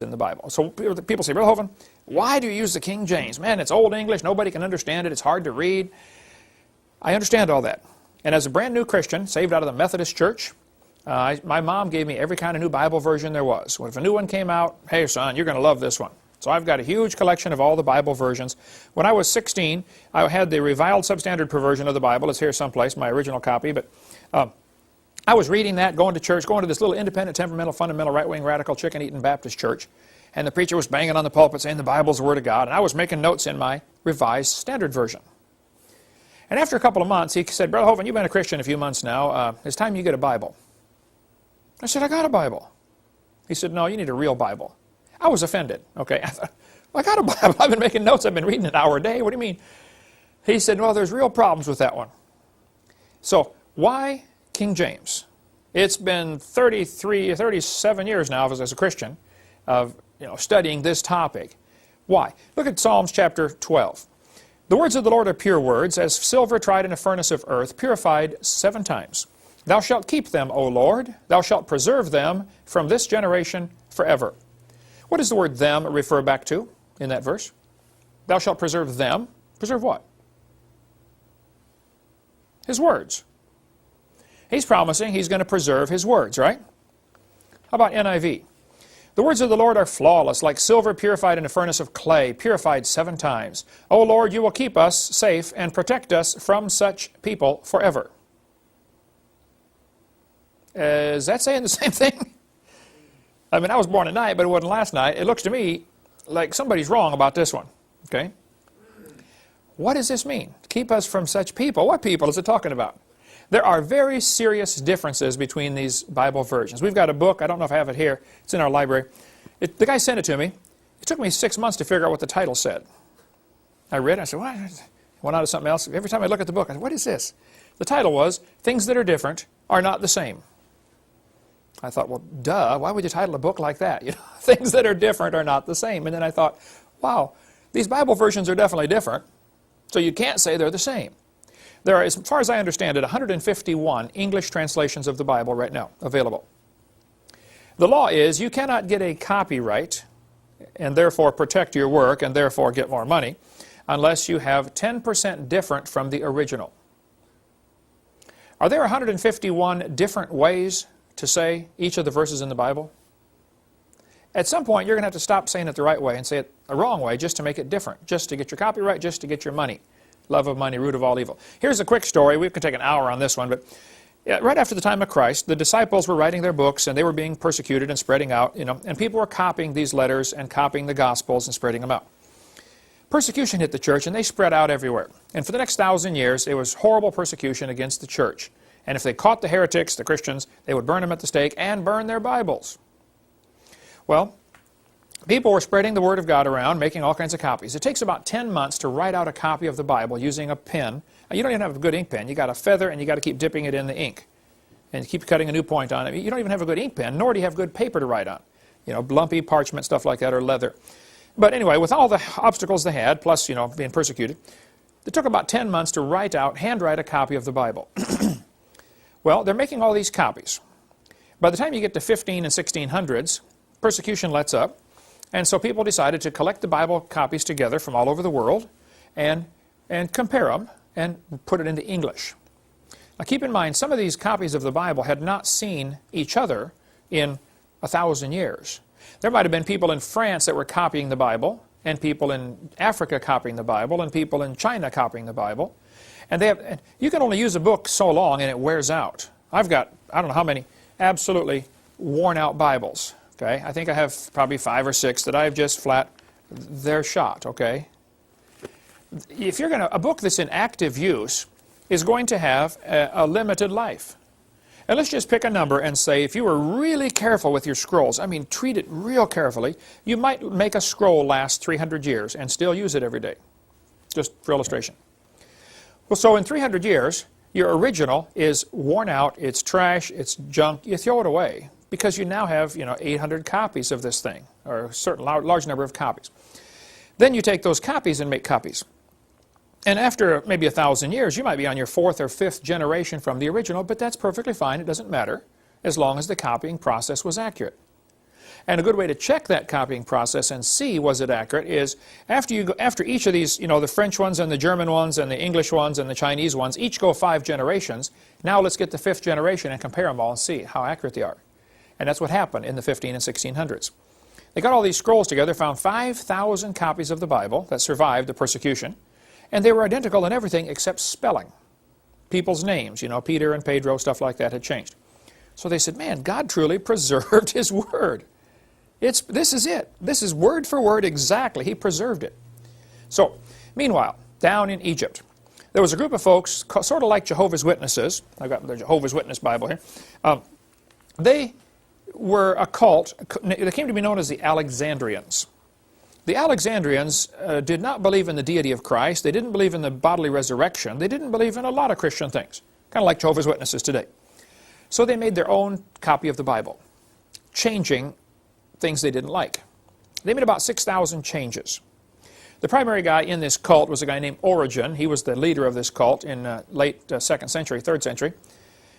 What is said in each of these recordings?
in the Bible. So people say, Brother Hovind, why do you use the King James? Man, it's Old English. Nobody can understand it. It's hard to read. I understand all that. And as a brand new Christian, saved out of the Methodist Church, my mom gave me every kind of new Bible version there was. If a new one came out, hey, son, you're going to love this one. So I've got a huge collection of all the Bible versions. When I was 16, I had the reviled substandard perversion of the Bible. It's here someplace, my original copy. But I was reading that, going to church, going to this little independent, temperamental, fundamental, right-wing, radical, chicken-eating Baptist church. And the preacher was banging on the pulpit saying the Bible's the Word of God. And I was making notes in my revised standard version. And after a couple of months, he said, Brother Hovind, you've been a Christian a few months now. It's time you get a Bible. I said, I got a Bible. He said, no, you need a real Bible. I was offended. Okay, I thought, well, I got a Bible. I've been making notes. I've been reading an hour a day. What do you mean? He said, well, there's real problems with that one. So why King James? It's been 37 years now as a Christian of studying this topic. Why? Look at Psalms chapter 12. The words of the Lord are pure words, as silver tried in a furnace of earth, purified 7 times. Thou shalt keep them, O Lord. Thou shalt preserve them from this generation forever. What does the word them refer back to in that verse? Thou shalt preserve them. Preserve what? His words. He's promising he's going to preserve his words, right? How about NIV? The words of the Lord are flawless, like silver purified in a furnace of clay, purified 7 times. O Lord, you will keep us safe and protect us from such people forever. Is that saying the same thing? I mean, I was born at night, but it wasn't last night. It looks to me like somebody's wrong about this one. Okay? What does this mean? Keep us from such people. What people is it talking about? There are very serious differences between these Bible versions. We've got a book. I don't know if I have it here. It's in our library. The guy sent it to me. It took me 6 months to figure out what the title said. I read it. I said, what? Went on to something else. Every time I look at the book, I said, what is this? The title was, Things That Are Different Are Not the Same. I thought, well, duh, why would you title a book like that? Things that are different are not the same. And then I thought, wow, these Bible versions are definitely different, so you can't say they're the same. There are, as far as I understand it, 151 English translations of the Bible right now available. The law is you cannot get a copyright and therefore protect your work and therefore get more money unless you have 10% different from the original. Are there 151 different ways to say each of the verses in the Bible? At some point, you're going to have to stop saying it the right way and say it the wrong way just to make it different, just to get your copyright, just to get your money. Love of money, root of all evil. Here's a quick story. We could take an hour on this one, but right after the time of Christ, the disciples were writing their books, and they were being persecuted and spreading out, and people were copying these letters and copying the Gospels and spreading them out. Persecution hit the church, and they spread out everywhere. And for the next 1,000 years, it was horrible persecution against the church. And if they caught the heretics, the Christians, they would burn them at the stake and burn their Bibles. Well, people were spreading the Word of God around, making all kinds of copies. It takes about 10 months to write out a copy of the Bible using a pen. Now, you don't even have a good ink pen. You got a feather, and you got to keep dipping it in the ink and keep cutting a new point on it. You don't even have a good ink pen, nor do you have good paper to write on. Lumpy parchment, stuff like that, or leather. But anyway, with all the obstacles they had, plus, being persecuted, it took about 10 months to handwrite a copy of the Bible. Well, they're making all these copies. By the time you get to 15 and 1600s, persecution lets up, and so people decided to collect the Bible copies together from all over the world and compare them and put it into English. Now keep in mind, some of these copies of the Bible had not seen each other in 1,000 years. There might have been people in France that were copying the Bible, and people in Africa copying the Bible, and people in China copying the Bible. And you can only use a book so long and it wears out. I've got, I don't know how many, absolutely worn out Bibles. Okay? I think I have probably 5 or 6 that I've just they're shot. Okay? If you're a book that's in active use is going to have a limited life. And let's just pick a number and say if you were really careful with your scrolls, I mean treat it real carefully, you might make a scroll last 300 years and still use it every day. Just for illustration. Well, so in 300 years, your original is worn out, it's trash, it's junk, you throw it away because you now have 800 copies of this thing, or a certain large number of copies. Then you take those copies and make copies. And after maybe 1,000 years, you might be on your 4th or 5th generation from the original, but that's perfectly fine, it doesn't matter, as long as the copying process was accurate. And a good way to check that copying process and see was it accurate is after each of these, the French ones and the German ones and the English ones and the Chinese ones, each go 5 generations. Now let's get the 5th generation and compare them all and see how accurate they are. And that's what happened in the 15 and 1600s. They got all these scrolls together, found 5,000 copies of the Bible that survived the persecution, and they were identical in everything except spelling. People's names, Peter and Pedro, stuff like that had changed. So they said, man, God truly preserved His Word. This is it. This is word for word exactly. He preserved it. So, meanwhile, down in Egypt, there was a group of folks, sort of like Jehovah's Witnesses. I've got the Jehovah's Witness Bible here. They were a cult. They came to be known as the Alexandrians. The Alexandrians did not believe in the deity of Christ. They didn't believe in the bodily resurrection. They didn't believe in a lot of Christian things, kind of like Jehovah's Witnesses today. So they made their own copy of the Bible, changing things they didn't like. They made about 6,000 changes. The primary guy in this cult was a guy named Origen. He was the leader of this cult in late 2nd century, 3rd century.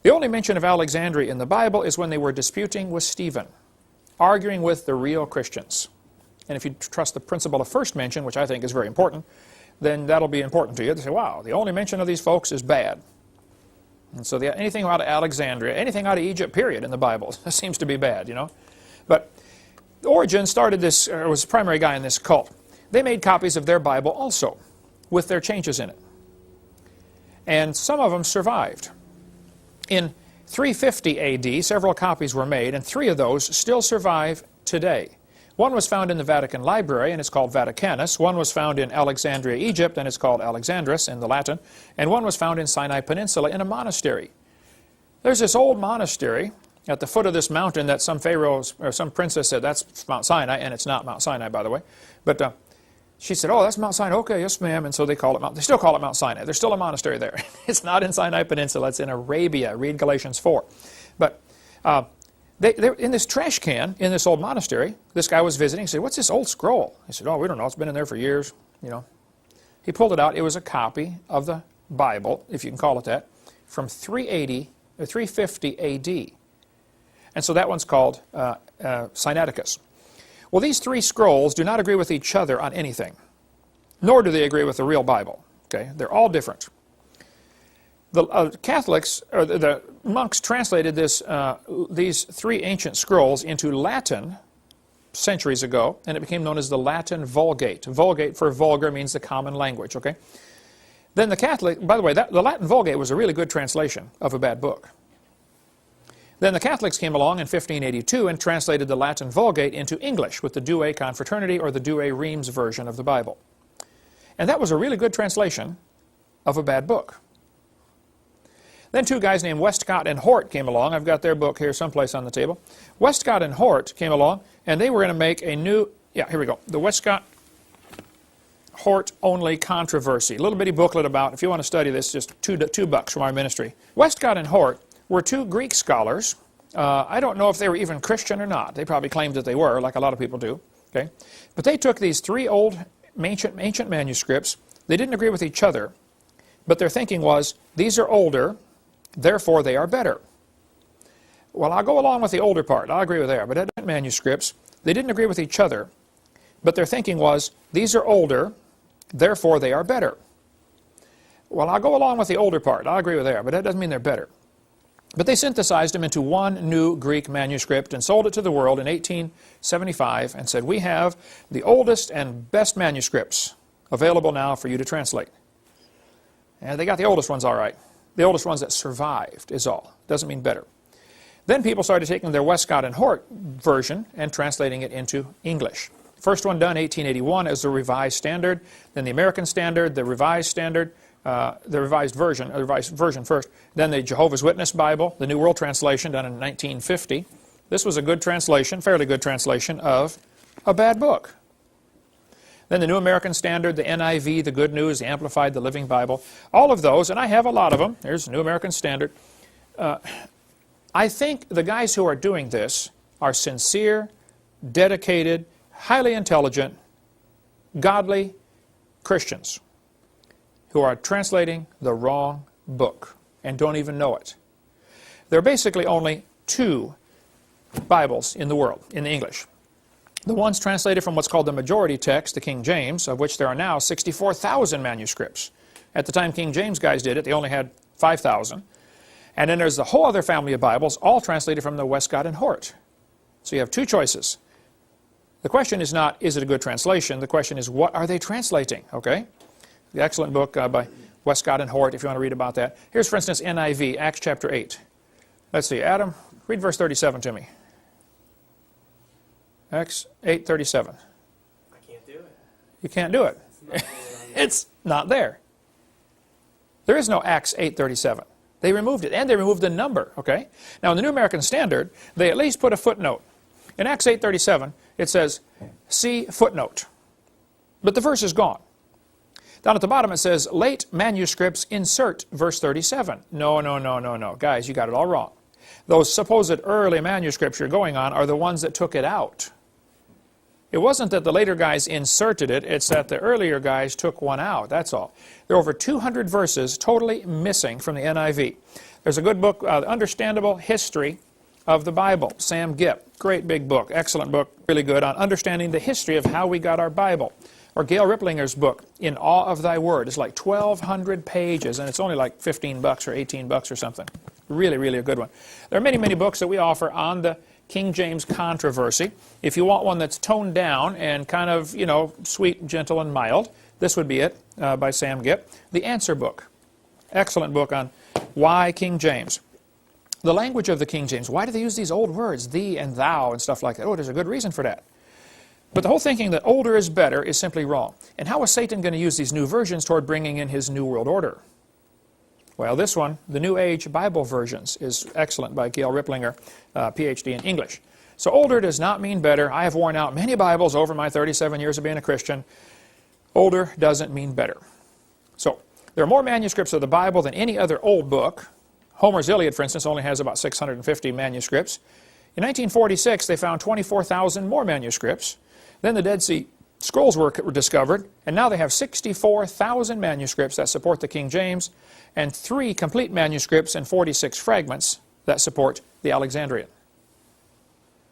The only mention of Alexandria in the Bible is when they were disputing with Stephen, arguing with the real Christians. And if you trust the principle of first mention, which I think is very important, then that'll be important to you. They say, wow, the only mention of these folks is bad. And so anything out of Alexandria, anything out of Egypt, period, in the Bible seems to be bad, But Origen started this, was the primary guy in this cult. They made copies of their Bible also, with their changes in it. And some of them survived. In 350 AD, several copies were made, and 3 of those still survive today. One was found in the Vatican Library, and it's called Vaticanus. One was found in Alexandria, Egypt, and it's called Alexandrus in the Latin. And one was found in Sinai Peninsula in a monastery. There's this old monastery at the foot of this mountain that some pharaohs or some princess said, that's Mount Sinai, and it's not Mount Sinai, by the way. But she said, oh, that's Mount Sinai. Okay, yes, ma'am. And so they still call it Mount Sinai. There's still a monastery there. It's not in Sinai Peninsula. It's in Arabia. Read Galatians 4. But they're in this trash can in this old monastery. This guy was visiting. He said, what's this old scroll? He said, oh, we don't know. It's been in there for years. He pulled it out. It was a copy of the Bible, if you can call it that, from 380 or 350 A.D. And so that one's called Sinaiticus. Well, these 3 scrolls do not agree with each other on anything, nor do they agree with the real Bible. Okay, they're all different. The Catholics, or the monks, translated these 3 ancient scrolls into Latin centuries ago, and it became known as the Latin Vulgate. Vulgate for vulgar means the common language. Okay. Then the Catholic, by the way, the Latin Vulgate was a really good translation of a bad book. Then the Catholics came along in 1582 and translated the Latin Vulgate into English with the Douay Confraternity or the Douay-Rheims version of the Bible. And that was a really good translation of a bad book. Then 2 guys named Westcott and Hort came along. I've got their book here someplace on the table. Westcott and Hort came along, and they were going to make a new, here we go, the Westcott-Hort Only Controversy. A little bitty booklet about, if you want to study this, just $2 from our ministry. Westcott and Hort were 2 Greek scholars. I don't know if they were even Christian or not. They probably claimed that they were, like a lot of people do. Okay, but they took these 3 old ancient manuscripts. They didn't agree with each other, but their thinking was, these are older, therefore they are better. Well, I'll go along with the older part. I'll agree with that. But ancient manuscripts, they didn't agree with each other, but their thinking was, these are older, therefore they are better. Well, I'll go along with the older part. I'll agree with that, but that doesn't mean they're better. But they synthesized them into one new Greek manuscript and sold it to the world in 1875 and said, we have the oldest and best manuscripts available now for you to translate. And they got the oldest ones all right. The oldest ones that survived is all. Doesn't mean better. Then people started taking their Westcott and Hort version and translating it into English. First one done, 1881, as the Revised Standard. Then the American Standard, the Revised Standard, the revised version first. Then the Jehovah's Witness Bible, the New World Translation, done in 1950. This was a good translation, fairly good translation of a bad book. Then the New American Standard, the NIV, the Good News, the Amplified, the Living Bible. All of those, and I have a lot of them. There's the New American Standard. I think the guys who are doing this are sincere, dedicated, highly intelligent, godly Christians who are translating the wrong book and don't even know it. There are basically only two Bibles in the world, in the English. The ones translated from what's called the majority text, the King James, of which there are now 64,000 manuscripts. At the time King James guys did it, they only had 5,000. And then there's the whole other family of Bibles, all translated from the Westcott and Hort. So you have two choices. The question is not, is it a good translation? The question is, what are they translating? Okay? The excellent book by Westcott and Hort, if you want to read about that. Here's, for instance, NIV, Acts chapter 8. Let's see, Adam, read verse 37 to me. Acts 8:37. I can't do it. You can't do it. It's not there. There is no Acts 8:37. They removed it, and they removed the number, okay? Now, in the New American Standard, they at least put a footnote. In Acts 8:37, it says, see footnote. But the verse is gone. Down at the bottom, it says, late manuscripts insert verse 37. No. Guys, you got it all wrong. Those supposed early manuscripts you're going on are the ones that took it out. It wasn't that the later guys inserted it, it's that the earlier guys took one out, that's all. There are over 200 verses totally missing from the NIV. There's a good book, Understandable History of the Bible, Sam Gipp. Great big book, excellent book, really good, on understanding the history of how we got our Bible. Or Gail Riplinger's book, In Awe of Thy Word. It's like 1,200 pages, and it's only like $15 or $18 or something. Really a good one. There are many books that we offer on the King James controversy. If you want one that's toned down and kind of, you know, sweet, gentle, and mild, this would be it, by Sam Gipp. The Answer Book. Excellent book on why King James. The language of the King James. Why do they use these old words, thee and thou and stuff like that? Oh, there's a good reason for that. But the whole thinking that older is better is simply wrong. And how is Satan going to use these new versions toward bringing in his New World Order? Well, this one, the New Age Bible Versions, is excellent by Gail Riplinger, Ph.D. in English. So older does not mean better. I have worn out many Bibles over my 37 years of being a Christian. Older doesn't mean better. So there are more manuscripts of the Bible than any other old book. Homer's Iliad, for instance, only has about 650 manuscripts. In 1946, they found 24,000 more manuscripts. Then the Dead Sea Scrolls were discovered, and now they have 64,000 manuscripts that support the King James, and 3 complete manuscripts and 46 fragments that support the Alexandrian.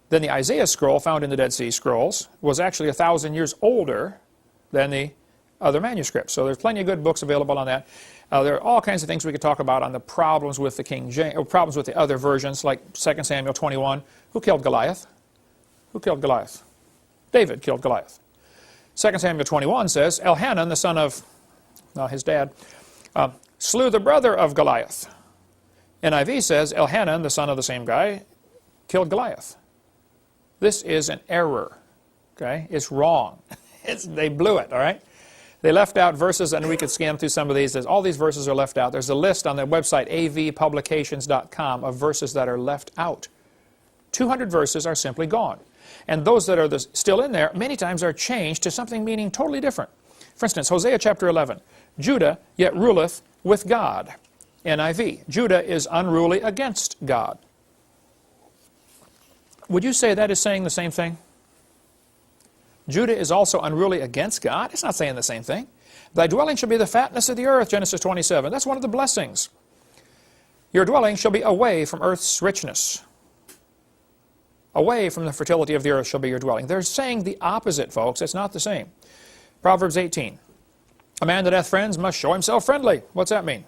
Then the Isaiah scroll found in the Dead Sea Scrolls was actually 1,000 years older than the other manuscripts. So there's plenty of good books available on that. There are all kinds of things we could talk about on the problems with the King James, or problems with the other versions, like 2 Samuel 21. Who killed Goliath? Who killed Goliath? David killed Goliath. 2 Samuel 21 says, Elhanan, the son of his dad, slew the brother of Goliath. NIV says, Elhanan, the son of the same guy, killed Goliath. This is an error. Okay? It's wrong. They blew it, all right? They left out verses, and we could scan through some of these. All these verses are left out. There's a list on the website, avpublications.com, of verses that are left out. 200 verses are simply gone. And those that are still in there, many times are changed to something meaning totally different. For instance, Hosea chapter 11, Judah yet ruleth with God. NIV, Judah is unruly against God. Would you say that is saying the same thing? Judah is also unruly against God? It's not saying the same thing. Thy dwelling shall be the fatness of the earth, Genesis 27. That's one of the blessings. Your dwelling shall be away from earth's richness. Away from the fertility of the earth shall be your dwelling. They're saying the opposite, folks. It's not the same. Proverbs 18. A man that hath friends must show himself friendly. What's that mean?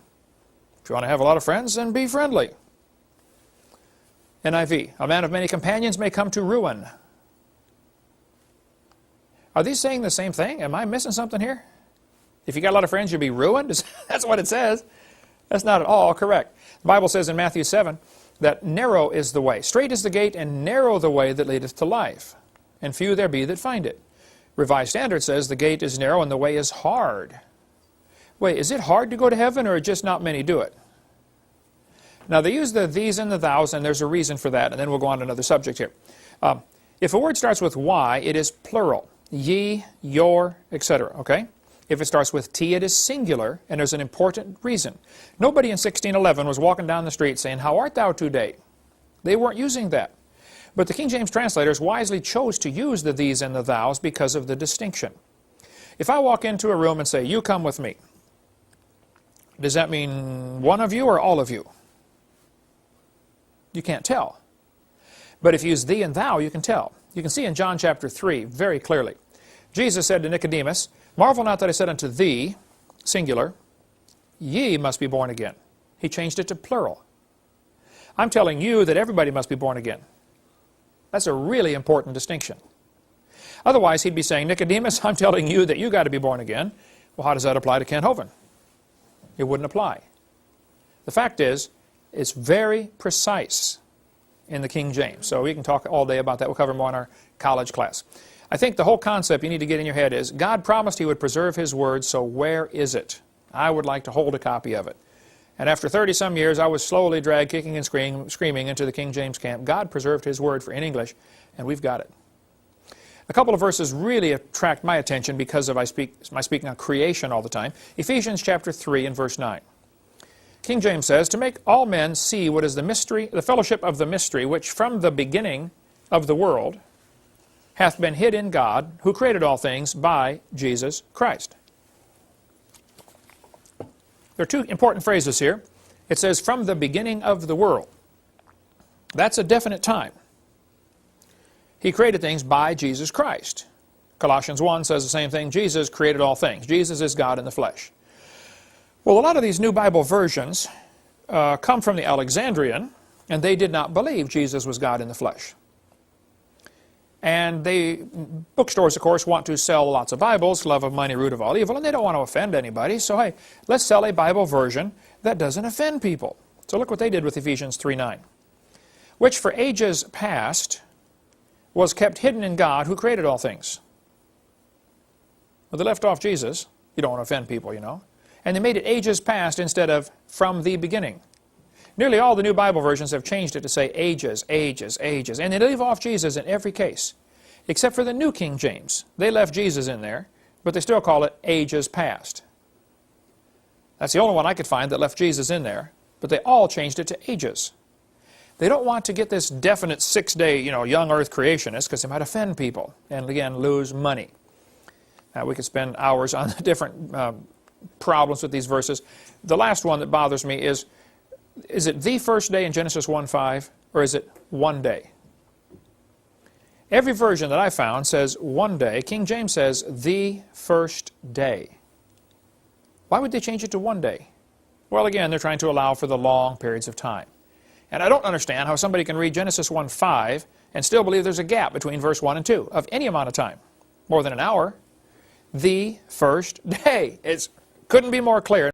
If you want to have a lot of friends, then be friendly. NIV. A man of many companions may come to ruin. Are these saying the same thing? Am I missing something here? If you got a lot of friends, you'll be ruined? That's what it says. That's not at all correct. The Bible says in Matthew 7 that narrow is the way. Straight is the gate, and narrow the way that leadeth to life. And few there be that find it. Revised Standard says the gate is narrow and the way is hard. Wait, is it hard to go to heaven, or just not many do it? Now they use the these and the thous, and there's a reason for that, and then we'll go on to another subject here. If a word starts with Y, it is plural. Ye, your, etc. Okay? If it starts with T, it is singular, and there's an important reason. Nobody in 1611 was walking down the street saying, "How art thou today?" They weren't using that. But the King James translators wisely chose to use the these and the thous because of the distinction. If I walk into a room and say, "You come with me," does that mean one of you or all of you? You can't tell. But if you use thee and thou, you can tell. You can see in John chapter 3 very clearly. Jesus said to Nicodemus, "Marvel not that I said unto thee," singular, "ye must be born again." He changed it to plural. I'm telling you that everybody must be born again. That's a really important distinction. Otherwise, he'd be saying, "Nicodemus, I'm telling you that you got to be born again." Well, how does that apply to Kent Hovind? It wouldn't apply. The fact is, it's very precise in the King James. So we can talk all day about that. We'll cover more in our college class. I think the whole concept you need to get in your head is God promised He would preserve His Word, so where is it? I would like to hold a copy of it. And after 30-some years, I was slowly dragged, kicking and screaming into the King James camp. God preserved His Word in English, and we've got it. A couple of verses really attract my attention because of my speaking on creation all the time. Ephesians chapter 3 and verse 9. King James says, "To make all men see what is the mystery, the fellowship of the mystery, which from the beginning of the world hath been hid in God, who created all things by Jesus Christ." There are two important phrases here. It says, "from the beginning of the world." That's a definite time. He created things by Jesus Christ. Colossians 1 says the same thing. Jesus created all things. Jesus is God in the flesh. Well, a lot of these new Bible versions come from the Alexandrian, and they did not believe Jesus was God in the flesh. And bookstores, of course, want to sell lots of Bibles, love of money, root of all evil, and they don't want to offend anybody. So, hey, let's sell a Bible version that doesn't offend people. So look what they did with Ephesians 3:9. "Which for ages past was kept hidden in God, who created all things." Well, they left off Jesus. You don't want to offend people, you know. And they made it ages past instead of from the beginning. Nearly all the new Bible versions have changed it to say ages, ages, ages. And they leave off Jesus in every case, except for the New King James. They left Jesus in there, but they still call it ages past. That's the only one I could find that left Jesus in there, but they all changed it to ages. They don't want to get this definite 6-day, young earth creationist, because they might offend people and, again, lose money. We could spend hours on the different problems with these verses. The last one that bothers me is it the first day in Genesis 1:5, or is it one day? Every version that I found says one day. King James says the first day. Why would they change it to one day? Well, again, they're trying to allow for the long periods of time. And I don't understand how somebody can read Genesis 1:5 and still believe there's a gap between verse 1 and 2 of any amount of time, more than an hour. The first day. It couldn't be more clear.